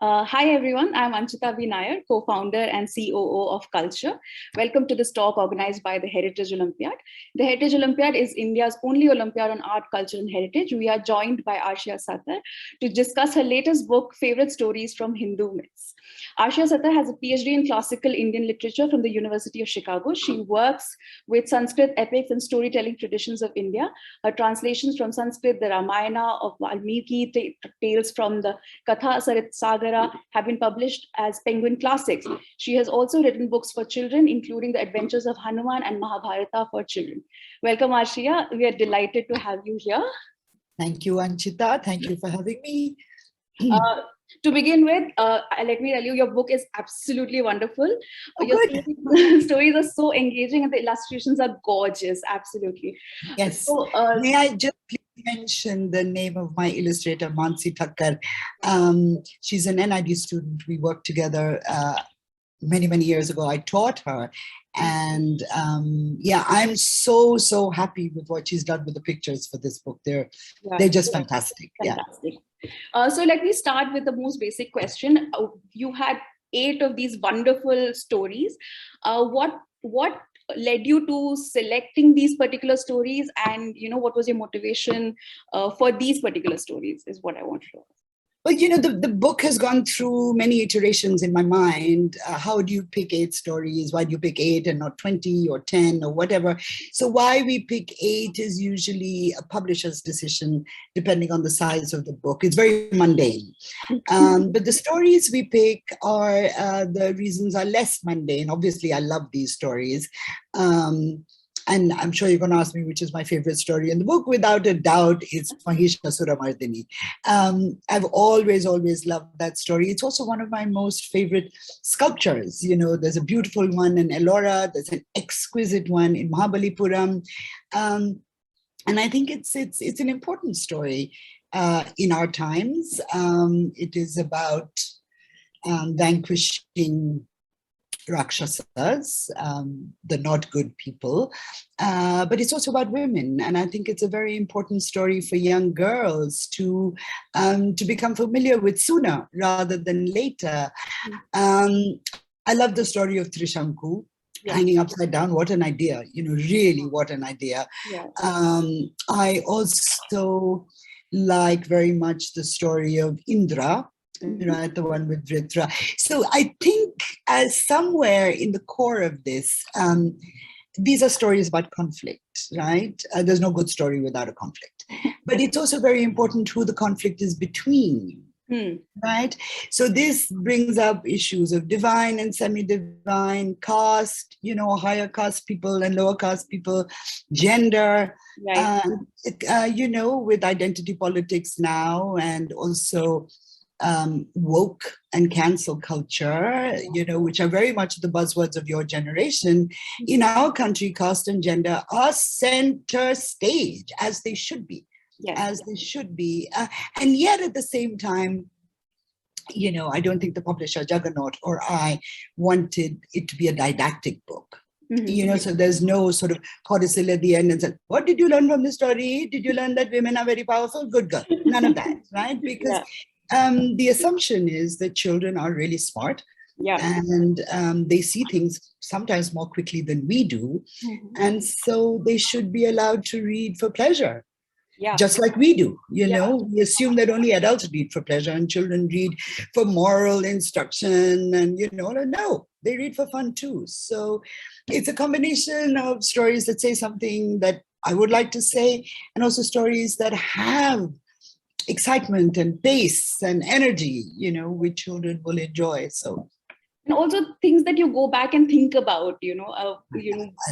Hi everyone, I'm Anjchita B Nair, co-founder and COO of Culture. Welcome to this talk organized by the Heritage Olympiad. The Heritage Olympiad is India's only Olympiad on art, culture and heritage. We are joined by Arshia Sattar to discuss her latest book, Favorite Stories from Hindu Myths. Arshia Sattar has a PhD in classical Indian literature from the University of Chicago. She works with Sanskrit epics and storytelling traditions of India. Her translations from Sanskrit, the Ramayana of Valmiki, tales from the Kathasaritasagara have been published as Penguin Classics. She has also written books for children, including The Adventures of Hanuman and Mahabharata for children. Welcome, Arshia. We are delighted to have you here. Thank you, Anjchita. Thank you for having me. To begin with, let me tell you, your book is absolutely wonderful. Oh, your good. stories are so engaging and the illustrations are gorgeous. Absolutely. Yes. So, may I just mention the name of my illustrator, Mansi Thakkar. She's an NID student. We worked together many years ago. I taught her. And yeah, I'm so happy with what she's done with the pictures for this book. They're just fantastic. Fantastic. So let me start with the most basic question. You had 8 of these wonderful stories. What led you to selecting these particular stories, and what was your motivation for these particular stories is what I want to know. Well, the book has gone through many iterations in my mind. How do you pick 8 stories? Why do you pick 8 and not 20 or 10 or whatever? So why we pick 8 is usually a publisher's decision, depending on the size of the book. It's very mundane. But the stories we pick are, the reasons are less mundane. Obviously, I love these stories. And I'm sure you're going to ask me which is my favorite story in the book. Without a doubt, it's Mahishasuramardini. I've always loved that story. It's also one of my most favorite sculptures. There's a beautiful one in Ellora. There's an exquisite one in Mahabalipuram. And I think it's an important story in our times. It is about vanquishing Rakshasas, the not good people, but it's also about women, and I think it's a very important story for young girls to become familiar with sooner rather than later. I love the story of Trishanku. Yeah. Hanging upside down. What an idea! Really, what an idea. Yeah. I also like very much the story of Indra. Right, the one with Vritra. So I think as somewhere in the core of this, these are stories about conflict, right? There's no good story without a conflict. But it's also very important who the conflict is between, right? So this brings up issues of divine and semi-divine, caste, higher caste people and lower caste people, gender, right. With identity politics now, and also woke and cancel culture, which are very much the buzzwords of your generation. In our country, caste and gender are center stage, as they should be, as they should be. And yet at the same time, I don't think the publisher Juggernaut or I wanted it to be a didactic book. So there's no sort of codicil at the end and said, what did you learn from the story? Did you learn that women are very powerful? Good girl. None of that, right? Because the assumption is that children are really smart, and they see things sometimes more quickly than we do. And so they should be allowed to read for pleasure, just like we do. We assume that only adults read for pleasure and children read for moral instruction. And, no, they read for fun too. So it's a combination of stories that say something that I would like to say, and also stories that have excitement and pace and energy, which children will enjoy. So, and also things that you go back and think about,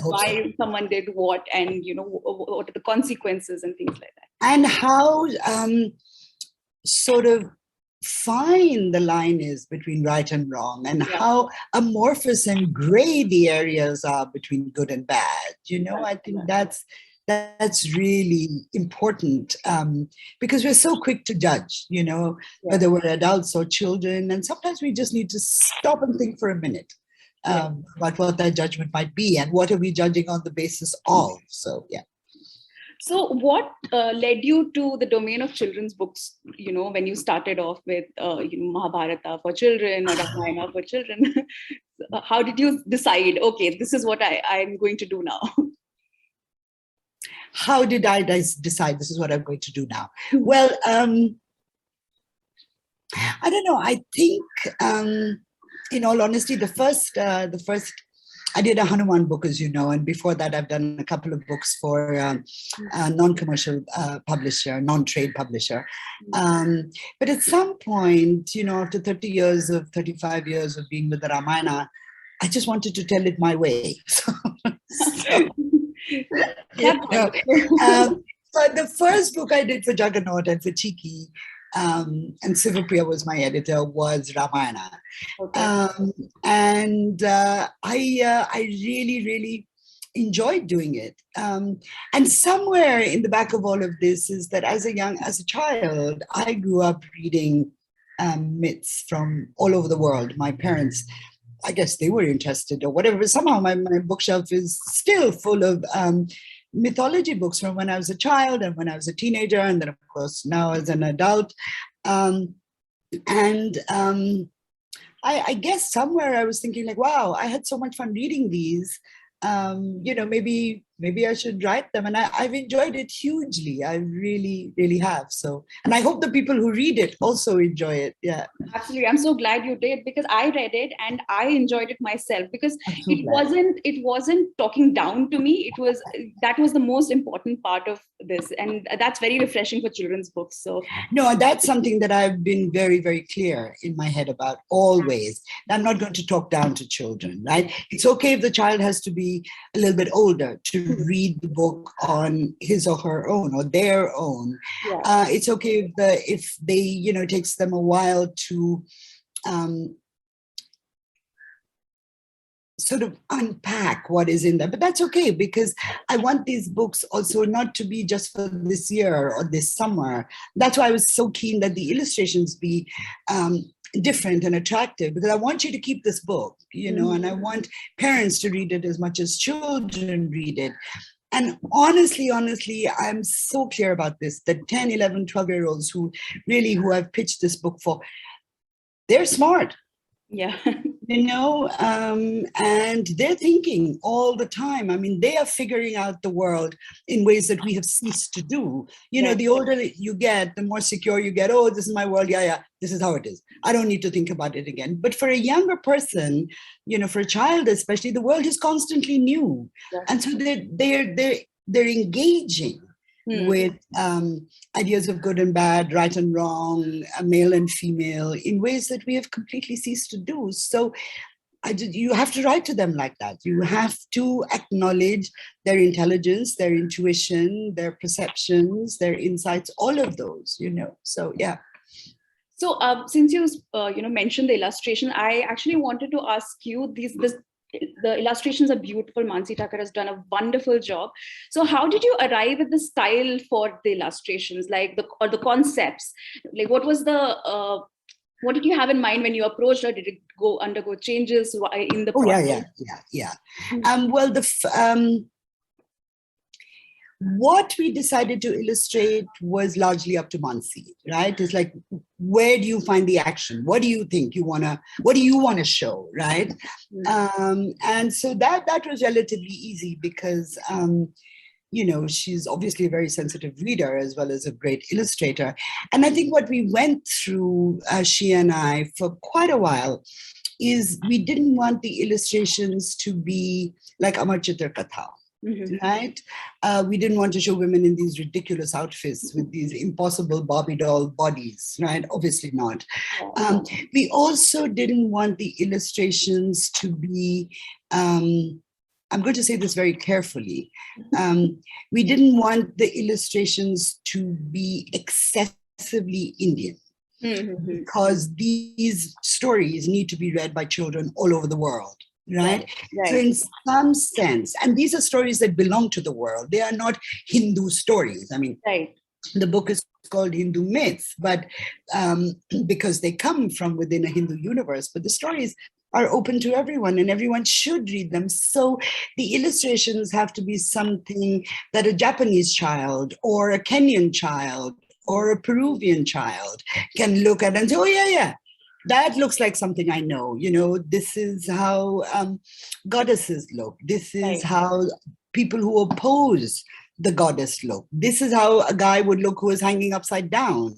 why someone did what, and what are the consequences and things like that, and how sort of fine the line is between right and wrong, and how amorphous and gray the areas are between good and bad. I think that's really important, because we're so quick to judge, whether we're adults or children. And sometimes we just need to stop and think for a minute about what that judgment might be and what are we judging on the basis of. So, yeah. So what led you to the domain of children's books, when you started off with, Mahabharata for children or Ramayana for children? How did you decide, okay, this is what I'm going to do now? How did I decide this is what I'm going to do now? Well, I don't know. I think, in all honesty, the first I did a Hanuman book, as you know, and before that, I've done a couple of books for a non-commercial publisher, non-trade publisher. But at some point, after 35 years of being with the Ramayana, I just wanted to tell it my way. So the first book I did for Juggernaut and for Cheeky, and Sivapriya was my editor, was Ramayana. Okay. And I really, really enjoyed doing it. And somewhere in the back of all of this is that as a child, I grew up reading myths from all over the world. My parents, I guess they were interested or whatever, but somehow my bookshelf is still full of mythology books from when I was a child and when I was a teenager, and then of course now as an adult. I guess somewhere I was thinking like, wow, I had so much fun reading these. Maybe I should write them. And I've enjoyed it hugely. I really, really have. So, and I hope the people who read it also enjoy it. Yeah. Absolutely. I'm so glad you did, because I read it and I enjoyed it myself, because it wasn't talking down to me. That was the most important part of this. And that's very refreshing for children's books. So no, that's something that I've been very, very clear in my head about always. I'm not going to talk down to children, right? It's okay if the child has to be a little bit older to read the book on his or her own or their own. Yeah. It's okay if they, it takes them a while to sort of unpack what is in there, but that's okay, because I want these books also not to be just for this year or this summer. That's why I was so keen that the illustrations be different and attractive, because I want you to keep this book, and I want parents to read it as much as children read it. And honestly, I'm so clear about this, that 10, 11, 12-year-olds who I've pitched this book for, they're smart. Yeah. And they're thinking all the time. I mean, they are figuring out the world in ways that we have ceased to do. The older you get, the more secure you get. Oh, this is my world. Yeah, this is how it is. I don't need to think about it again. But for a younger person, for a child especially, the world is constantly new. Yes. And so they're engaging with ideas of good and bad, right and wrong, male and female, in ways that we have completely ceased to do. So you have to write to them like that. You have to acknowledge their intelligence, their intuition, their perceptions, their insights, all of those, So, yeah. So since you mentioned the illustration, I actually wanted to ask you, the illustrations are beautiful. Mansi Thakur has done a wonderful job. So how did you arrive at the style for the illustrations, or the concepts? Like, what did you have in mind when you approached her? Did it undergo changes in the process? Yeah. Well, what we decided to illustrate was largely up to Mansi, right? It's like, where do you find the action? What do you think what do you want to show, right? And so that was relatively easy, because, she's obviously a very sensitive reader as well as a great illustrator. And I think what we went through, she and I, for quite a while, is we didn't want the illustrations to be like Amar Chitra Katha. Mm-hmm. Right? We didn't want to show women in these ridiculous outfits with these impossible Barbie doll bodies, right? Obviously not. We also didn't want the illustrations to be, I'm going to say this very carefully. We didn't want the illustrations to be excessively Indian. Mm-hmm. Because these stories need to be read by children all over the world. Right? So in some sense, and these are stories that belong to the world. They are not Hindu stories. I mean, the book is called Hindu Myths, but because they come from within a Hindu universe, but the stories are open to everyone and everyone should read them. So the illustrations have to be something that a Japanese child or a Kenyan child or a Peruvian child can look at and say, oh, yeah, that looks like something I know. This is how goddesses look. This is how people who oppose the goddess look. This is how a guy would look who is hanging upside down.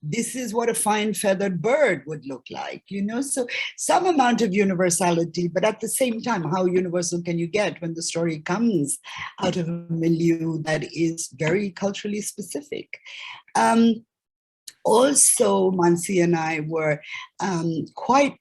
This is what a fine feathered bird would look like, So some amount of universality, but at the same time, how universal can you get when the story comes out of a milieu that is very culturally specific? Also, Mansi and I were quite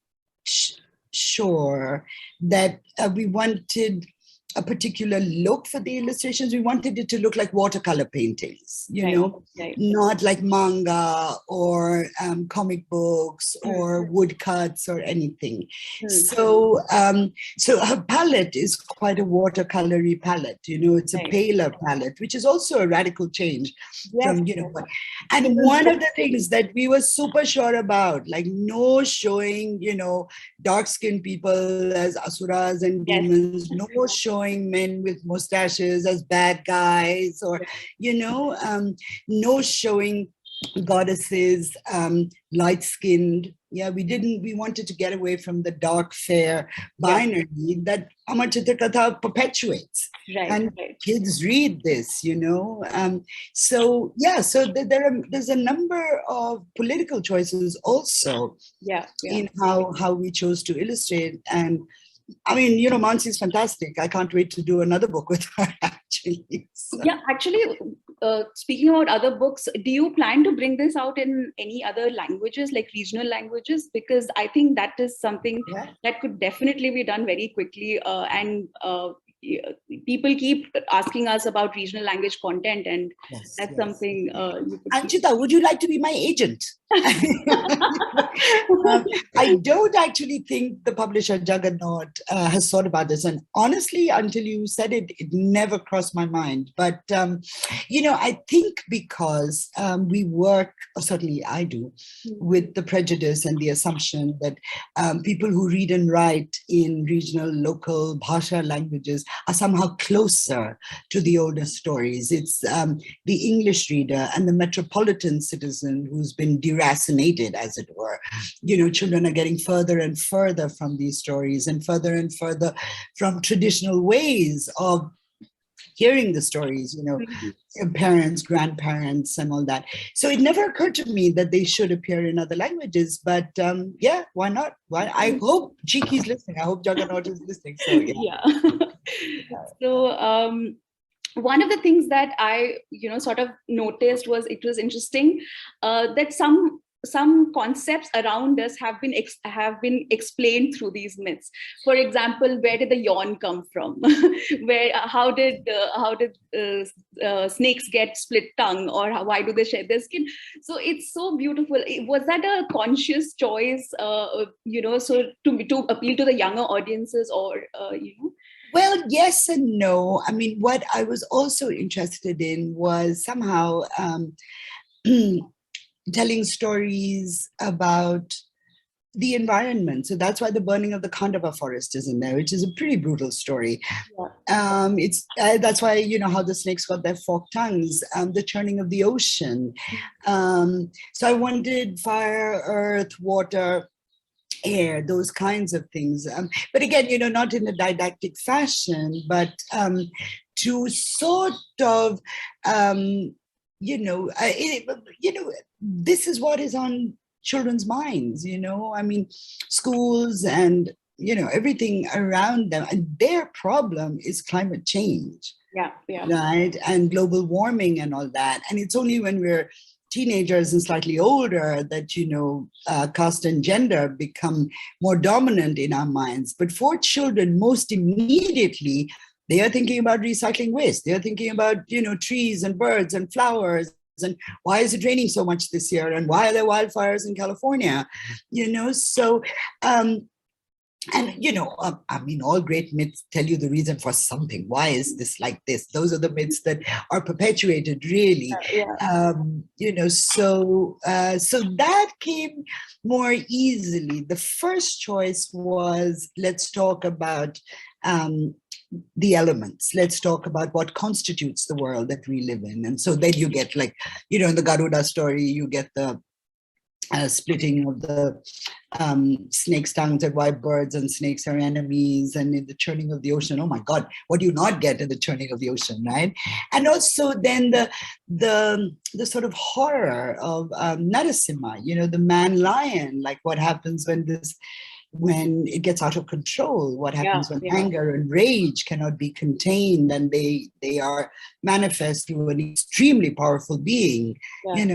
sure that we wanted a particular look for the illustrations. We wanted it to look like watercolor paintings, not like manga or comic books or woodcuts or anything. So her palette is quite a watercolory palette. It's a paler palette, which is also a radical change from, And one of the things that we were super sure about, like no showing, dark-skinned people as asuras and demons, no showing men with mustaches as bad guys, or no showing goddesses light-skinned. We wanted to get away from the dark fair binary that Amar Chitra Katha perpetuates. Kids read this, so there's a number of political choices also in how we chose to illustrate. And I mean, Mansi is fantastic. I can't wait to do another book with her, actually. So. Yeah, actually, speaking about other books, do you plan to bring this out in any other languages, like regional languages? Because I think that is something that could definitely be done very quickly. And people keep asking us about regional language content, and that's something. Anjchita, would you like to be my agent? I don't actually think the publisher Juggernaut has thought about this, and honestly, until you said it, it never crossed my mind. But I think because we work, or certainly I do, with the prejudice and the assumption that people who read and write in regional, local bhasha languages are somehow closer to the older stories. It's the English reader and the metropolitan citizen who's been deracinated, as it were. Children are getting further and further from these stories and further from traditional ways of hearing the stories, parents, grandparents, and all that. So it never occurred to me that they should appear in other languages. But why not? I hope Chiki's listening. I hope Juggernaut is listening. So, one of the things that I, sort of noticed was it was interesting that some concepts around us have been explained through these myths. For example, where did the yawn come from? How did snakes get split tongue, or why do they shed their skin? So it's so beautiful. Was that a conscious choice, so to appeal to the younger audiences, or Well, yes and no. I mean, what I was also interested in was somehow telling stories about the environment. So that's why the burning of the Khandava forest is in there, which is a pretty brutal story. That's why, how the snakes got their forked tongues, the churning of the ocean. So I wanted fire, earth, water, air, those kinds of things. But again, not in a didactic fashion, but to sort of, this is what is on children's minds, I mean, schools and, everything around them. And their problem is climate change. Right? And global warming and all that. And it's only when we're teenagers and slightly older that, caste and gender become more dominant in our minds. But for children, most immediately, they are thinking about recycling waste. They are thinking about, trees and birds and flowers. And why is it raining so much this year? And why are there wildfires in California? So And, I mean, all great myths tell you the reason for something. Why is this like this? Those are the myths that are perpetuated, really. Yeah. So that came more easily. The first choice was, let's talk about the elements. Let's talk about what constitutes the world that we live in. And so then you get, like, in the Garuda story, you get the splitting of the snakes' tongues, and why birds and snakes are enemies, and in the churning of the ocean. Oh my God, what do you not get in the churning of the ocean, right? And also then the sort of horror of Narasimha, the man lion, like what happens when it gets out of control, what happens when anger and rage cannot be contained, and they are manifest through an extremely powerful being, and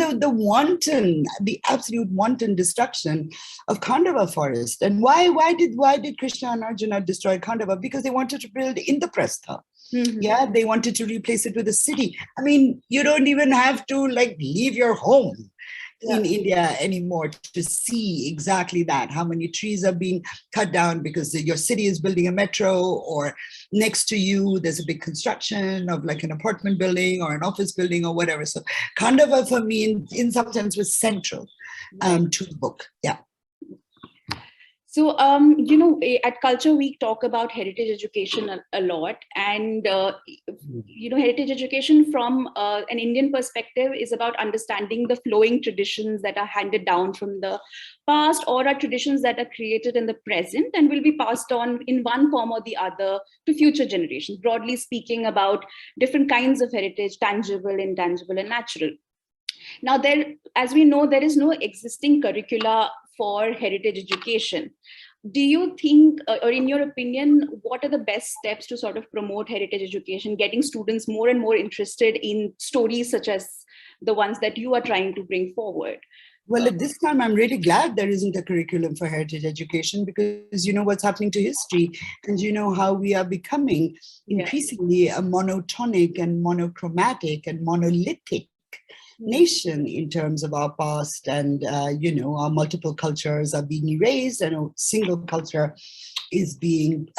the absolute wanton destruction of Khandava forest. And why did Krishna and Arjuna destroy Khandava? Because they wanted to build Indraprastha. Mm-hmm. Yeah, they wanted to replace it with a city. I mean, you don't even have to leave your home in India anymore to see exactly that, how many trees are being cut down because your city is building a metro, or next to you there's a big construction of like an apartment building or an office building or whatever. So Khandava for me in some sense was central to the book. Yeah. So, at Culture Week, talk about heritage education a lot. And, heritage education from an Indian perspective is about understanding the flowing traditions that are handed down from the past, or are traditions that are created in the present and will be passed on in one form or the other to future generations. Broadly speaking, about different kinds of heritage: tangible, intangible, and natural. Now, as we know, there is no existing curricula for heritage education. Do you think, or in your opinion, what are the best steps to sort of promote heritage education, getting students more and more interested in stories such as the ones that you are trying to bring forward? Well, at this time, I'm really glad there isn't a curriculum for heritage education, because you know what's happening to history, and you know how we are becoming increasingly a monotonic and monochromatic and monolithic nation in terms of our past, and our multiple cultures are being erased, and a single culture is being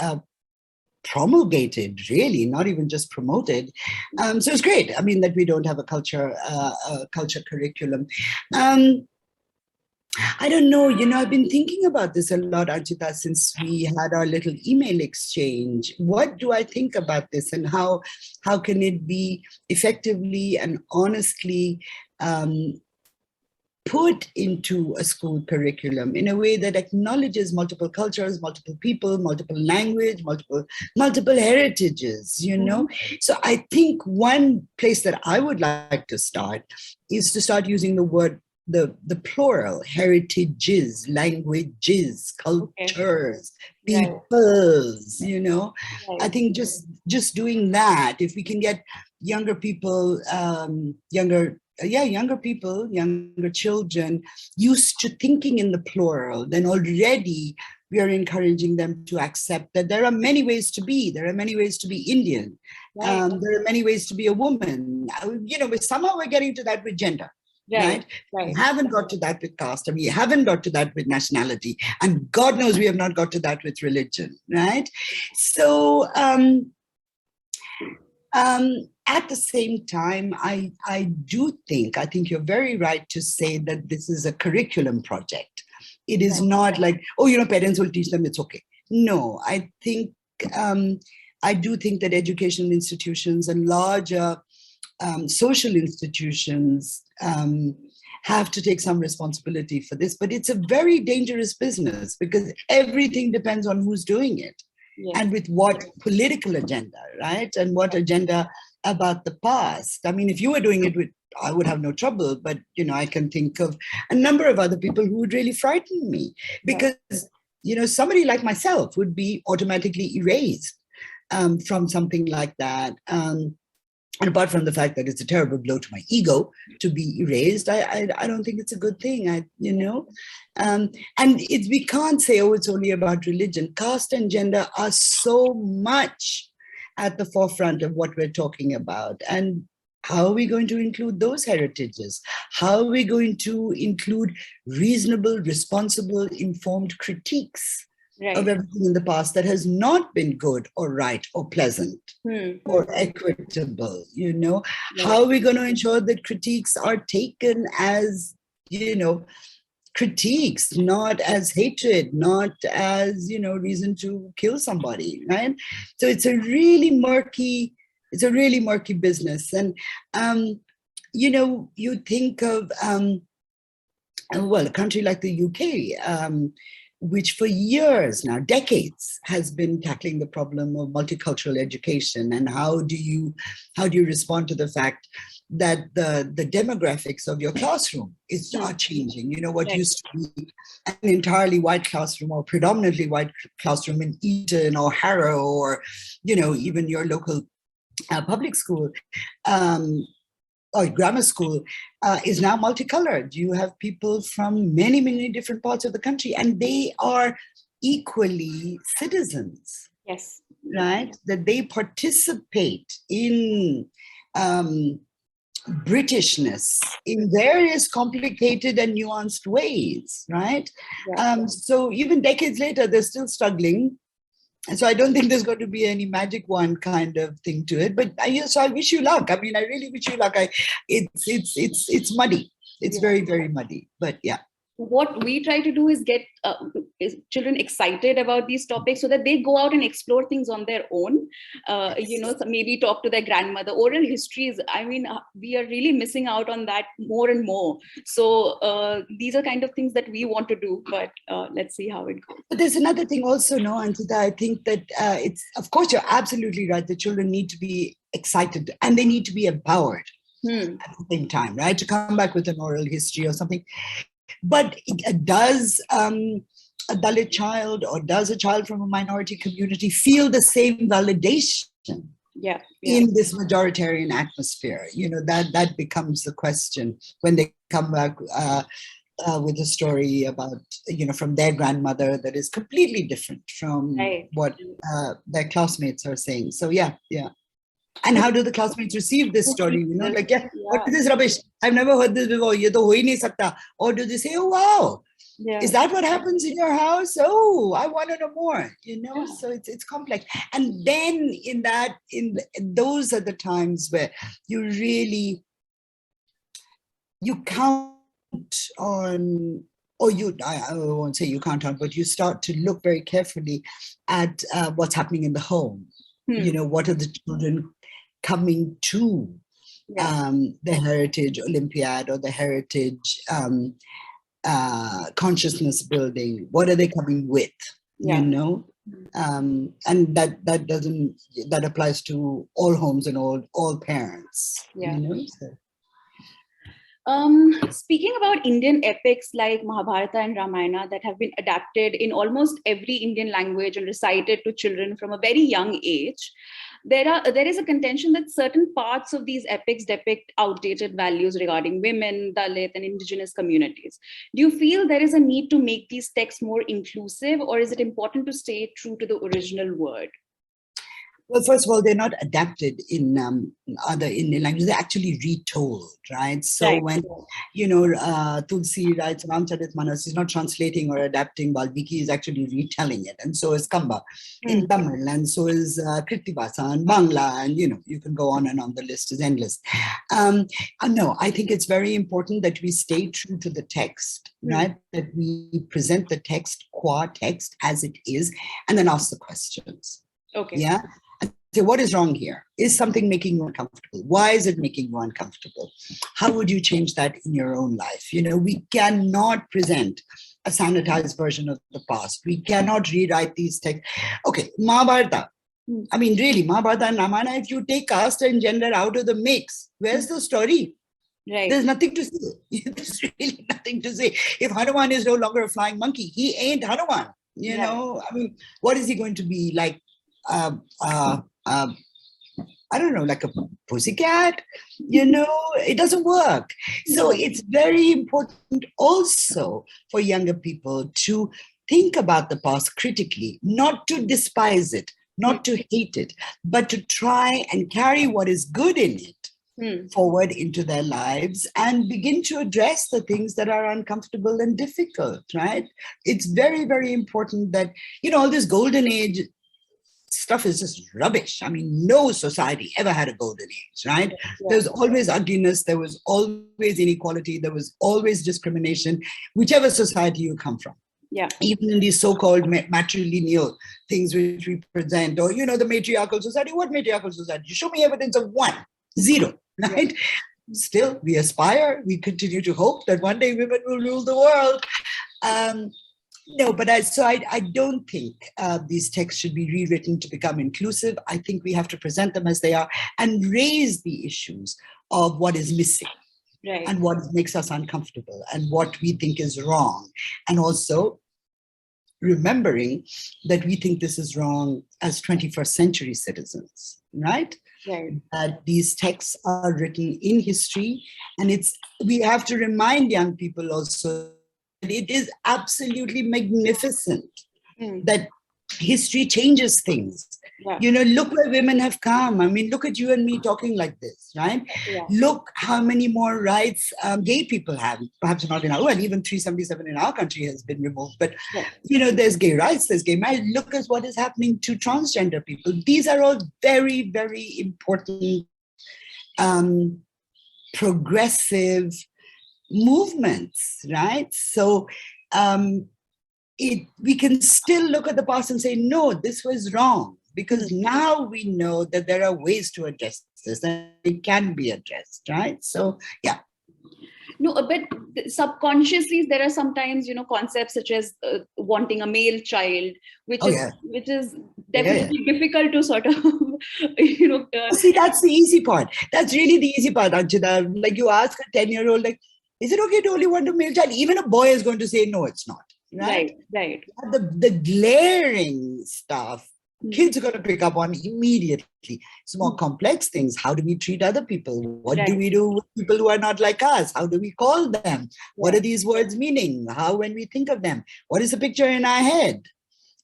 promulgated, really, not even just promoted. So it's great, I mean, that we don't have a culture curriculum. I don't know, I've been thinking about this a lot, Anjchita, since we had our little email exchange. What do I think about this, and how can it be effectively and honestly put into a school curriculum in a way that acknowledges multiple cultures, multiple people, multiple language, multiple heritages, So I think one place that I would like to start is to start using the word, the plural, heritages, languages, cultures, peoples, I think just doing that, if we can get younger people, younger children used to thinking in the plural, then already we are encouraging them to accept that there are many ways to be. There are many ways to be Indian. There are many ways to be a woman. Somehow we're getting to that with gender. Right? We haven't got to that with caste, and we haven't got to that with nationality, and God knows we have not got to that with religion, right? So at the same time, I think you're very right to say that this is a curriculum project. It is not like, parents will teach them, it's okay. No, I think I do think that educational institutions and larger social institutions have to take some responsibility for this, but it's a very dangerous business, because everything depends on who's doing it and with what political agenda, right? And what agenda about the past. I mean, if you were doing it I would have no trouble, but I can think of a number of other people who would really frighten me, because somebody like myself would be automatically erased from something like that. And apart from the fact that it's a terrible blow to my ego to be erased, I don't think it's a good thing. And we can't say, it's only about religion. Caste and gender are so much at the forefront of what we're talking about. And how are we going to include those heritages? How are we going to include reasonable, responsible, informed critiques of everything in the past that has not been good or right or pleasant or equitable. How are we going to ensure that critiques are taken as, critiques, not as hatred, not as, reason to kill somebody, right? So it's a really murky business. And, you think of, a country like the UK, which for years now, decades, has been tackling the problem of multicultural education. And how do you respond to the fact that the demographics of your classroom are changing? What used to be an entirely white classroom or predominantly white classroom in Eton or Harrow or, even your local public school, or grammar school, is now multicolored. You have people from many, many different parts of the country, and they are equally citizens. Yes. Right? That they participate in Britishness in various complicated and nuanced ways, right? Yeah. So even decades later, they're still struggling. And so I don't think there's going to be any magic wand kind of thing to it. But so I wish you luck. I mean, I really wish you luck. It's muddy. It's very, very muddy. But yeah. What we try to do is get children excited about these topics so that they go out and explore things on their own. So maybe talk to their grandmother. Oral histories, I mean, we are really missing out on that more and more. So these are kind of things that we want to do, but let's see how it goes. But there's another thing also, no, Anjchita, I think that it's, of course, you're absolutely right. The children need to be excited and they need to be empowered at the same time, right? To come back with an oral history or something. But does a Dalit child or does a child from a minority community feel the same validation in this majoritarian atmosphere? That becomes the question when they come back with a story about, from their grandmother that is completely different from what their classmates are saying. So, yeah. And how do the classmates receive this story? What is this rubbish? I've never heard this before. Ye to ho hi nahi sakta. Or do they say, oh, wow, is that what happens in your house? Oh, I want to know more. So it's complex. And then those are the times where you really, you count on, or I won't say you count on, but you start to look very carefully at what's happening in the home. What are the children coming to the Heritage Olympiad or the Heritage consciousness building? What are they coming with? And that applies to all homes and all parents. Speaking about Indian epics like Mahabharata and Ramayana that have been adapted in almost every Indian language and recited to children from a very young age, there is a contention that certain parts of these epics depict outdated values regarding women, Dalit, and indigenous communities. Do you feel there is a need to make these texts more inclusive, or is it important to stay true to the original word? Well, first of all, they're not adapted in other Indian languages. They're actually retold, right? So when, Tulsi writes Ramcharitmanas, she's not translating or adapting. Valmiki is actually retelling it. And so is Kamba in Tamil. And so is Krittivasa and Bangla. And, you can go on and on. The list is endless. No, I think it's very important that we stay true to the text, right? That we present the text, qua text, as it is, and then ask the questions. Okay. Yeah. So what is wrong here? Is something making you uncomfortable? Why is it making you uncomfortable? How would you change that in your own life? We cannot present a sanitized version of the past. We cannot rewrite these texts. Okay, Mahabharata. I mean, really, Mahabharata and Ramayana, if you take caste and gender out of the mix, where's the story? Right. There's nothing to say. There's really nothing to say. If Hanuman is no longer a flying monkey, he ain't Hanuman. I mean, what is he going to be like? I don't know, like a pussycat, it doesn't work. So it's very important also for younger people to think about the past critically, not to despise it, not to hate it, but to try and carry what is good in it forward into their lives and begin to address the things that are uncomfortable and difficult, right? It's very, very important that, all this golden age stuff is just rubbish. I mean, no society ever had a golden age, right? Yeah. There's always ugliness. There was always inequality. There was always discrimination, whichever society you come from. Yeah. Even in these so-called matrilineal things which we present, or, the matriarchal society. What matriarchal society? You show me evidence of 1, 0, right? Yeah. Still, we aspire. We continue to hope that one day women will rule the world. No, but I don't think these texts should be rewritten to become inclusive. I think we have to present them as they are and raise the issues of what is missing. Right. And what makes us uncomfortable and what we think is wrong. And also remembering that we think this is wrong as 21st century citizens, right? Right. These texts are written in history, and we have to remind young people also that it is absolutely magnificent that history changes things. Yeah. Look where women have come. I mean, look at you and me talking like this, right? Yeah. Look how many more rights gay people have. Perhaps not in even 377 in our country has been removed. But, there's gay rights, there's gay marriage. Look at what is happening to transgender people. These are all very, very important progressive movements, right? So, we can still look at the past and say, no, this was wrong, because now we know that there are ways to address this and it can be addressed, right? So, yeah. No, but subconsciously, there are sometimes, concepts such as wanting a male child, which is definitely difficult to sort of, See, that's the easy part. That's really the easy part, Anjchita. Like, you ask a 10-year-old, like, is it okay to only want a male child? Even a boy is going to say, no, it's not. Right. The glaring stuff, kids are going to pick up on immediately. It's more complex things. How do we treat other people? What do we do with people who are not like us? How do we call them? What are these words meaning? How, when we think of them, what is the picture in our head?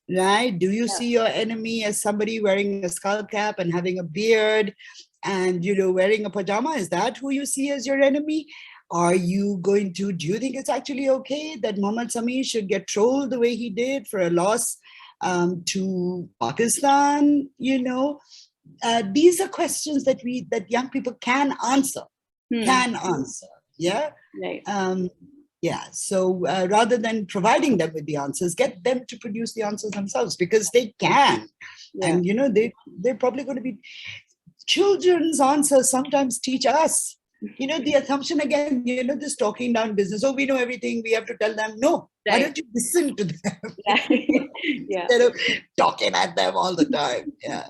Right? Do you see your enemy as somebody wearing a skull cap and having a beard and, wearing a pajama? Is that who you see as your enemy? Do you think it's actually okay that Mohammad Sami should get trolled the way he did for a loss to Pakistan? These are questions that young people can answer. Yeah. Right. So rather than providing them with the answers, get them to produce the answers themselves, because they can. Yeah. And they're probably going to be. Children's answers sometimes teach us. The assumption again, this talking down business. Oh, we know everything. We have to tell them. No. Right. Why don't you listen to them? Instead of talking at them all the time. Yeah.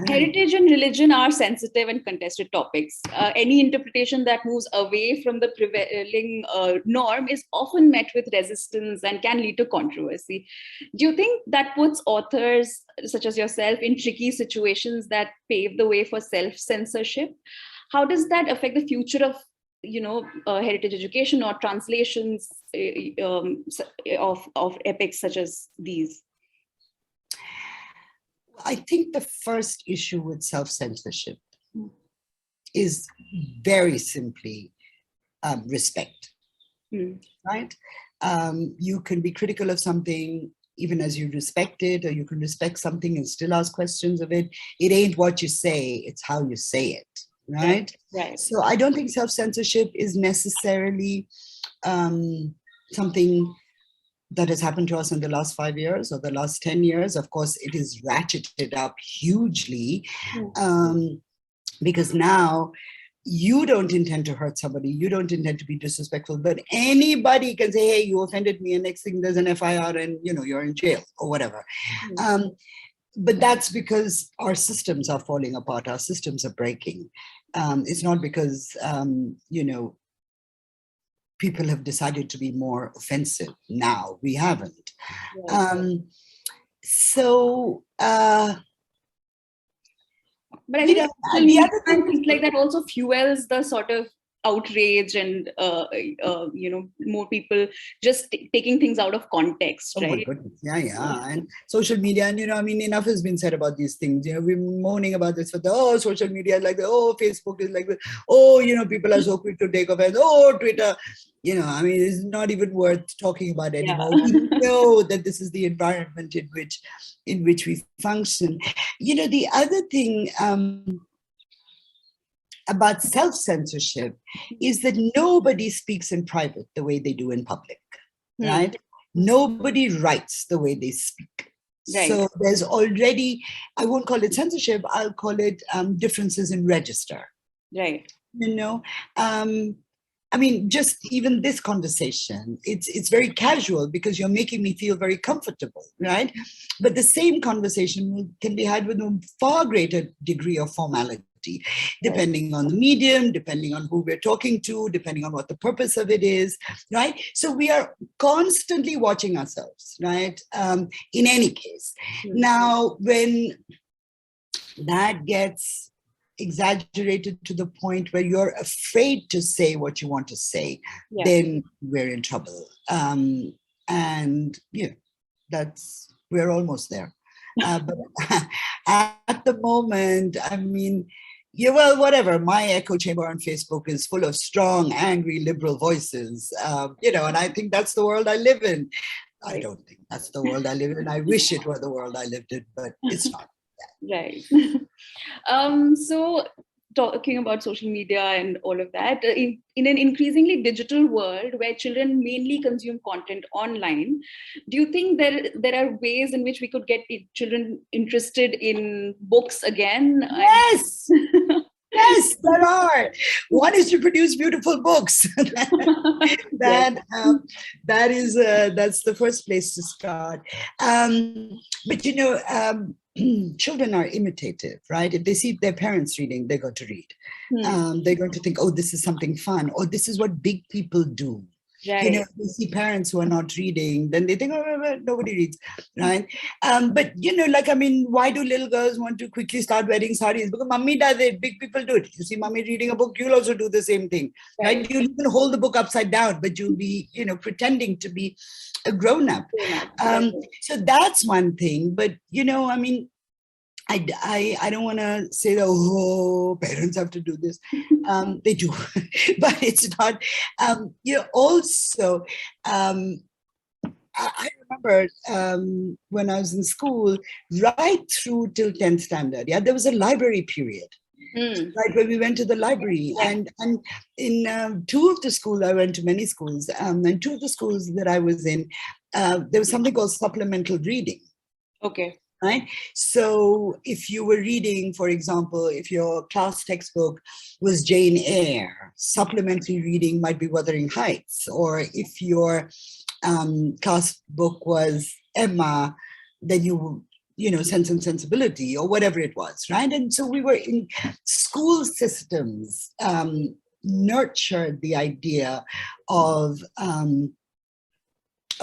Heritage and religion are sensitive and contested topics. Any interpretation that moves away from the prevailing norm is often met with resistance and can lead to controversy. Do you think that puts authors such as yourself in tricky situations that pave the way for self-censorship? How does that affect the future of heritage education or translations of epics such as these? I think the first issue with self-censorship is very simply respect, right? You can be critical of something even as you respect it, or you can respect something and still ask questions of it. It ain't what you say, it's how you say it, right? Right. So I don't think self-censorship is necessarily something that has happened to us in the last 5 years or the last 10 years. Of course, it is ratcheted up hugely because now you don't intend to hurt somebody. You don't intend to be disrespectful, but anybody can say, hey, you offended me. And next thing there's an FIR and, you're in jail or whatever. But that's because our systems are falling apart. Our systems are breaking. It's not because, people have decided to be more offensive now. We haven't. But I think things like that also fuels the sort of outrage and more people just taking things out of context, Oh right? my goodness. Yeah. And social media, and enough has been said about these things. We're moaning about this, but social media is like Facebook is like people are so quick to take offense. Twitter, it's not even worth talking about anymore. Yeah. We know that this is the environment in which we function. The other thing about self-censorship is that nobody speaks in private the way they do in public, right? Nobody writes the way they speak. Right. So there's already, I won't call it censorship, I'll call it differences in register. Right. Just even this conversation, it's very casual because you're making me feel very comfortable, right? But the same conversation can be had with a far greater degree of formality, depending on the medium, depending on who we're talking to, depending on what the purpose of it is, right? So we are constantly watching ourselves, right? In any case. Now, when that gets exaggerated to the point where you're afraid to say what you want to say, then we're in trouble. We're almost there. But at the moment, whatever. My echo chamber on Facebook is full of strong, angry, liberal voices, and I think that's the world I live in. I don't think that's the world I live in. I wish it were the world I lived in, but it's not. Right. So talking about social media and all of that, in an increasingly digital world where children mainly consume content online, do you think there are ways in which we could get children interested in books again? Yes! Yes, there are. One is to produce beautiful books. That's the first place to start. But children are imitative, right? If they see their parents reading, they're going to read. They're going to think, oh, this is something fun, or this is what big people do. Right. If they see parents who are not reading, then they think, oh, nobody reads, right? But, why do little girls want to quickly start wearing saris? Because mommy does it, big people do it. You see mommy reading a book, you'll also do the same thing, right? You'll even hold the book upside down, but you'll be, pretending to be a grown-up. So that's one thing. But, I don't want to say that, parents have to do this. They do, but it's not. Also, I remember when I was in school, right through till 10th standard, there was a library period. Right, where we went to the library, and in two of the schools, I went to many schools, and two of the schools that I was in, there was something called supplemental reading. Okay. Right. So if you were reading, for example, if your class textbook was Jane Eyre, supplementary reading might be Wuthering Heights. Or if your class book was Emma, then Sense and Sensibility, or whatever it was, right? And so we were in school systems nurtured the idea of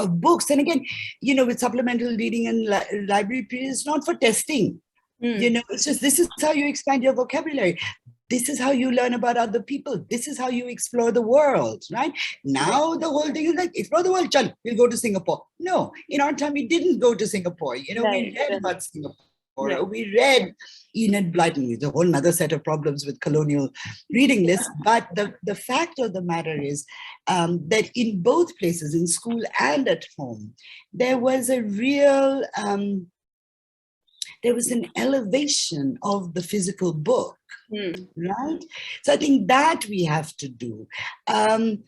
books. And again, with supplemental reading and library periods, it's not for testing. It's just, this is how you expand your vocabulary. This is how you learn about other people. This is how you explore the world, right? Now the whole thing is like, explore the world, chal, we'll go to Singapore. No, in our time, we didn't go to Singapore. We read about Singapore. We read Enid Blyton. There's a whole other set of problems with colonial reading lists. But the fact of the matter is that in both places, in school and at home, there was a real, there was an elevation of the physical book, right? So I think that we have to do. I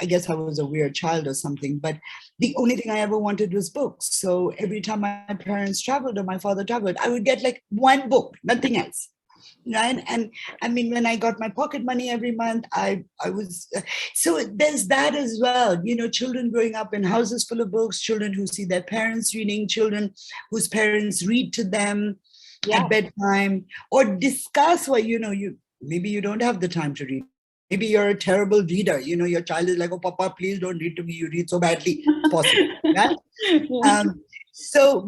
guess I was a weird child or something, but the only thing I ever wanted was books. So every time my parents traveled or my father traveled, I would get like one book, nothing else. Right. And when I got my pocket money every month, I was, so there's that as well. Children growing up in houses full of books, children who see their parents reading, children whose parents read to them at bedtime, or discuss what, maybe you don't have the time to read. Maybe you're a terrible reader. Your child is like, oh, Papa, please don't read to me. You read so badly. It's possible. Right?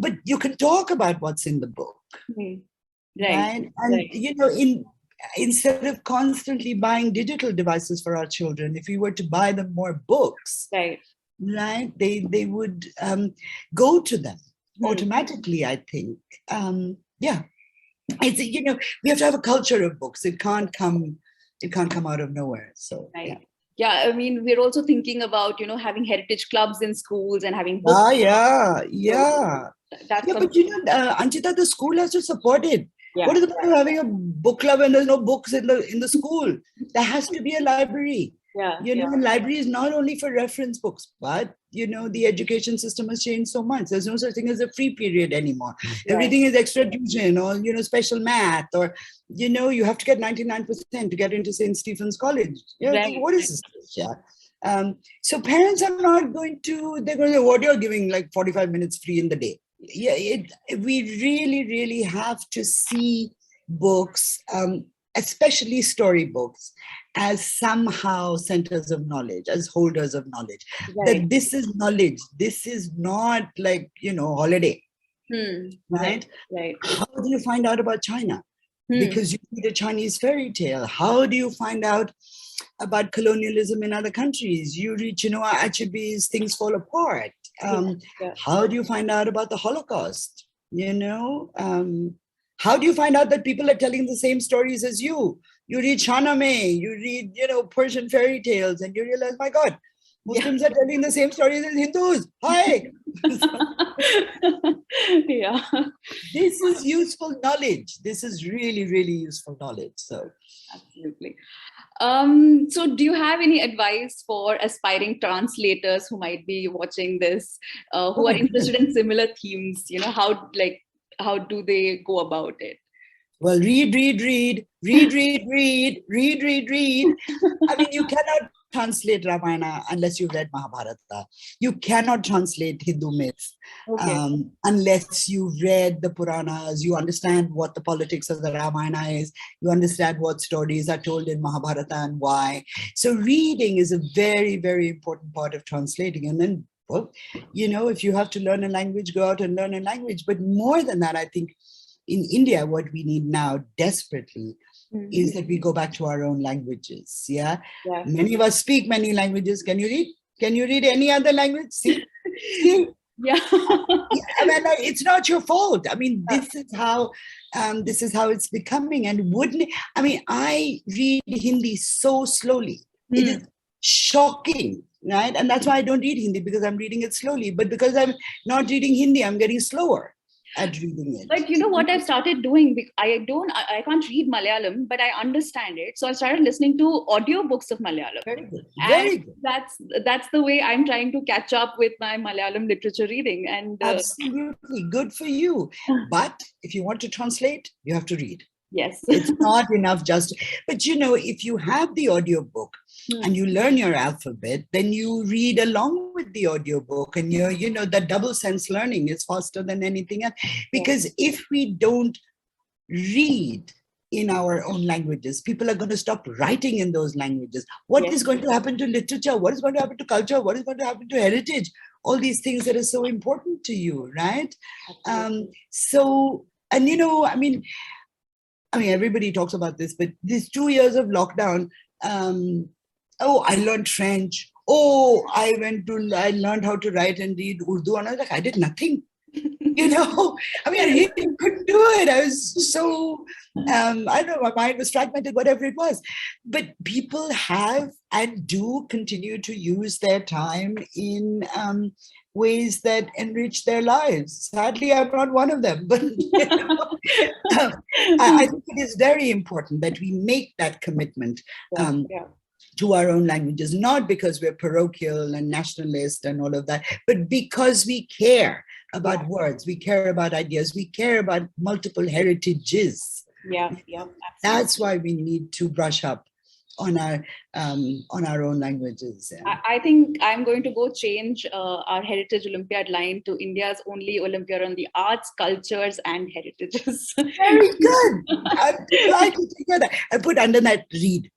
But you can talk about what's in the book. right? And instead of constantly buying digital devices for our children, if we were to buy them more books, right, they would go to them automatically, I think. It's, we have to have a culture of books. It can't come out of nowhere. So yeah, I mean, we're also thinking about, having heritage clubs in schools and having books. But Anjchita, the school has to support it. What is the point of having a book club and there's no books in the school? There has to be a library. And library is not only for reference books, but the education system has changed so much. There's no such thing as a free period anymore. Everything is extra tuition or special math, or you have to get 99% to get into St. Stephen's College. What is this? So parents are not going to, they're going to say, what, you're giving like 45 minutes free in the day. We really have to see books, especially storybooks, as somehow centers of knowledge, as holders of knowledge. That this is knowledge. This is not like, holiday. Right? How do you find out about China? Because you read a Chinese fairy tale. How do you find out about colonialism in other countries? You read Chinua Achebe's Things Fall Apart. How do you find out about the Holocaust? How do you find out that people are telling the same stories as you? You read Shahnameh, you read, Persian fairy tales, and you realize, my God, Muslims are telling the same stories as Hindus. Hi. This is useful knowledge. This is really useful knowledge. So absolutely. So do you have any advice for aspiring translators who might be watching this, who are interested in similar themes? How do they go about it? Well, read. I mean, you cannot translate Ramayana unless you've read Mahabharata. You cannot translate Hindu myths unless you've read the Puranas. You understand what the politics of the Ramayana is. You understand what stories are told in Mahabharata and why. So reading is a very important part of translating. And then, if you have to learn a language, go out and learn a language. But more than that, I think in India, what we need now desperately is that we go back to our own languages. Many of us speak many languages. Can you read? Can you read any other language? See? I mean, it's not your fault. I mean, this is how it's becoming. And I read Hindi so slowly. It is shocking, right? And that's why I don't read Hindi, because I'm reading it slowly. But because I'm not reading Hindi, I'm getting slower at reading it. But you know what I've started doing? I can't read Malayalam, but I understand it. So I started listening to audiobooks of Malayalam. Very good. That's the way I'm trying to catch up with my Malayalam literature reading. And absolutely good for you. But if you want to translate, you have to read. Yes. It's not enough but if you have the audiobook and you learn your alphabet, then you read along with the audiobook, and the double sense learning is faster than anything else. Because if we don't read in our own languages, people are going to stop writing in those languages. What is going to happen to literature? What is going to happen to culture? What is going to happen to heritage? All these things that are so important to you, right? Everybody talks about this, but these 2 years of lockdown, I learned French. I learned how to write and read Urdu. And I was like, I did nothing. I really couldn't do it. I was so, I don't know, my mind was fragmented, whatever it was. But people have and do continue to use their time in ways that enrich their lives. Sadly, I'm not one of them, but I think it is very important that we make that commitment to our own languages, not because we're parochial and nationalist and all of that, but because we care about words, we care about ideas, we care about multiple heritages. That's why we need to brush up on our own languages. I think I'm going to go change our Heritage Olympiad line to India's only Olympiad on the arts, cultures, and heritages. Very good. I'm delighted to hear that. I put under that read.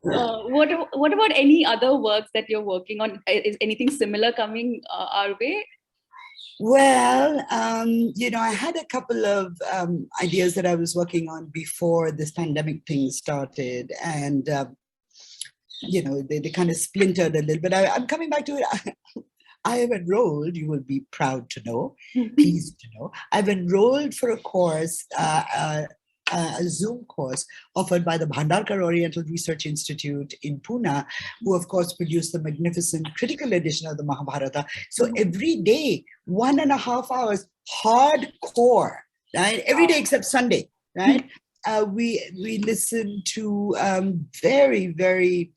What about any other works that you're working on? Is anything similar coming our way? Well, I had a couple of ideas that I was working on before this pandemic thing started, and they kind of splintered a little bit. I'm coming back to it. I have enrolled, you will be proud to know, pleased to know, I've enrolled for a course, a Zoom course offered by the Bhandarkar Oriental Research Institute in Pune, who of course produced the magnificent critical edition of the Mahabharata. So every day, 1.5 hours, hardcore, right? Every day except Sunday, right? We listen to very, very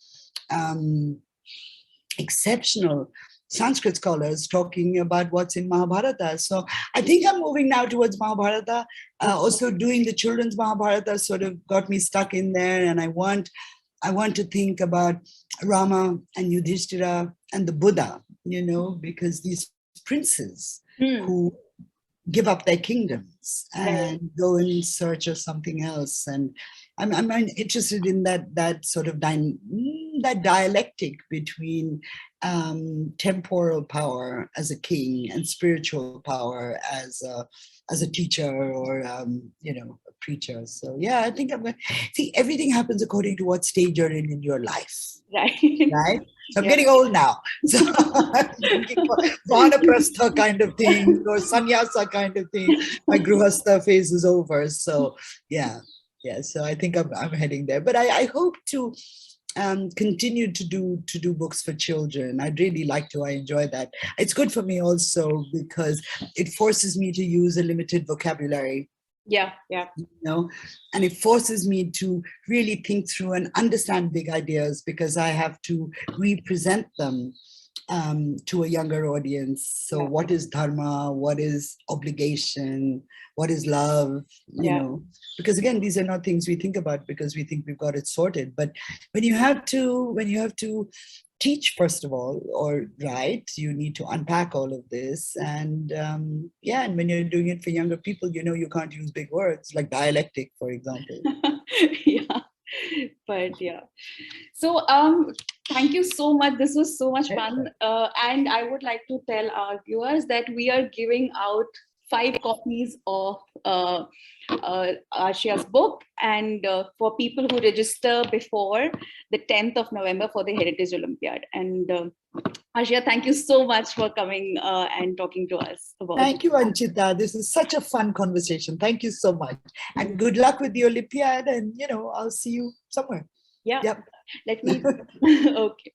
exceptional Sanskrit scholars talking about what's in Mahabharata. So I think I'm moving now towards Mahabharata. Also doing the children's Mahabharata sort of got me stuck in there. And I want to think about Rama and Yudhishthira and the Buddha, because these princes who give up their kingdoms and go in search of something else. And I'm interested in that sort of that dialectic between temporal power as a king and spiritual power as a teacher or a preacher. So yeah, I think I'm going to see everything happens according to what stage you're in your life. Right. So I'm getting old now. So I'm looking for Vanaprastha kind of thing or sannyasa kind of thing. My Gruhastha phase is over. So yeah. So I think I'm heading there. But I hope to continue to do books for children. I'd really like to. I enjoy that. It's good for me also because it forces me to use a limited vocabulary. Yeah. And it forces me to really think through and understand big ideas because I have to represent them to a younger audience. So what is dharma? What is obligation? What is love? Because again, these are not things we think about because we think we've got it sorted. But when you have to teach, first of all, or write, you need to unpack all of this. And and when you're doing it for younger people, you can't use big words like dialectic, for example. So thank you so much. This was so much fun. And I would like to tell our viewers that we are giving out 5 copies of Arshia's book, and for people who register before the 10th of November for the Heritage Olympiad. And Arshia, thank you so much for coming and talking to us about Thank you, Anjchita. This is such a fun conversation. Thank you so much. And good luck with the Olympiad. And, I'll see you somewhere. Yeah. Yep. Let me. Okay.